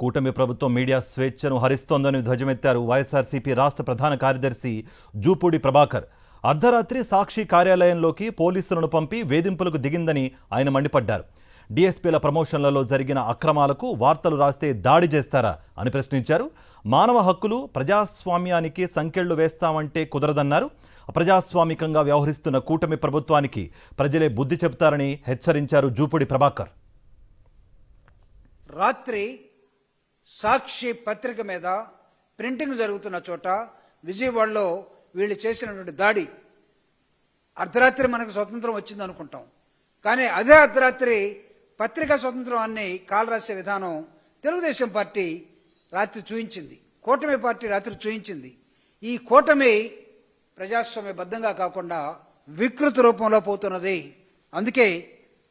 కూటమి ప్రభుత్వం మీడియా స్వేచ్ఛను హరిస్తోందని ధ్వజమెత్తారు వైఎస్ఆర్సీపీ రాష్ట్ర ప్రధాన కార్యదర్శి జూపూడి ప్రభాకర్. అర్ధరాత్రి సాక్షి కార్యాలయంలోకి పోలీసులను పంపి వేధింపులకు దిగిందని ఆయన మండిపడ్డారు. డీఎస్పీల ప్రమోషన్లలో జరిగిన అక్రమాలకు వార్తలు రాస్తే దాడి చేస్తారా అని ప్రశ్నించారు. మానవ హక్కులు ప్రజాస్వామ్యానికి సంకెళ్లు వేస్తామంటే కుదరదన్నారు. అప్రజాస్వామికంగా వ్యవహరిస్తున్న కూటమి ప్రభుత్వానికి ప్రజలే బుద్ధి చెబుతారని హెచ్చరించారు జూపూడి ప్రభాకర్. రాత్రి సాక్షి పత్రిక మీద ప్రింటింగ్ జరుగుతున్న చోట విజయవాడలో వీళ్ళు చేసినటువంటి దాడి, అర్ధరాత్రి మనకు స్వతంత్రం వచ్చింది అనుకుంటాం, కానీ అదే అర్ధరాత్రి పత్రికా స్వతంత్రాన్ని కాలరాసే విధానం తెలుగుదేశం పార్టీ రాత్రి చూయించింది, కూటమి పార్టీ రాత్రి చూయించింది. ఈ కూటమి ప్రజాస్వామ్యబద్ధంగా కాకుండా వికృత రూపంలో పోతున్నది. అందుకే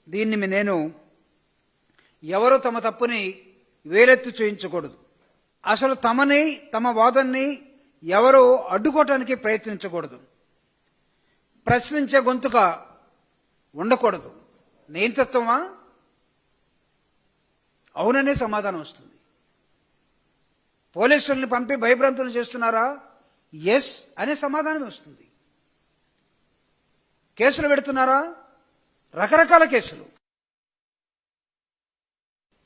దీన్ని నేను ఎవరు తమ తప్పుని వేలెత్తి చూయించకూడదు. అసలు తమ వాదనని ఎవరు అడ్డుకోవటానికి ప్రయత్నించకూడదు. ప్రశ్నించే గొంతుగా ఉండకూడదు. నియంతృత్వమా? అవుననే సమాధానం వస్తుంది. పోలీసుల్ని పంపి భయభ్రాంతులు చేస్తున్నారా? ఎస్ అనే సమాధానం వస్తుంది. కేసులు పెడుతున్నారా? రకరకాల కేసులు.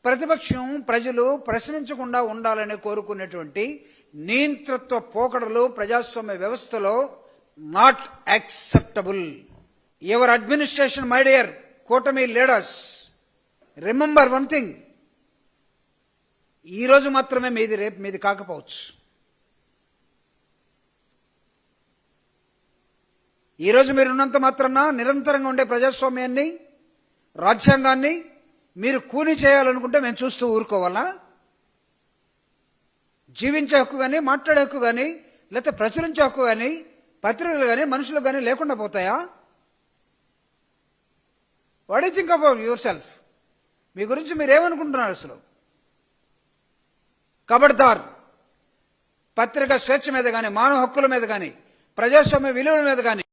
ప్రతిపక్షం ప్రజలు ప్రశ్నించకుండా ఉండాలని కోరుకునేటువంటి నియంతృత్వ పోకడలు ప్రజాస్వామ్య వ్యవస్థలో not acceptable. Your administration, my dear కూటమి లీడర్స్, రిమెంబర్ వన్ థింగ్, ఈ రోజు మాత్రమే మీది, రేపు మీది కాకపోవచ్చు. ఈరోజు మీరున్నంత మాత్రాన నిరంతరంగా ఉండే ప్రజాస్వామ్యాన్ని, రాజ్యాంగాన్ని మీరు కూని చేయాలనుకుంటే మేము చూస్తూ ఊరుకోవాలా? జీవించే హక్కు కానీ, మాట్లాడే హక్కు కానీ, లేకపోతే ప్రచురించే హక్కు కానీ, పత్రికలు కానీ, మనుషులు కానీ లేకుండా పోతాయా? What you think about yourself? మీ గురించి మీరేమనుకుంటున్నారు అసలు? ఖబర్దార్, పత్రికా స్వేచ్ఛ మీద కానీ, మానవ హక్కుల మీద కానీ, ప్రజాస్వామ్య విలువల మీద కానీ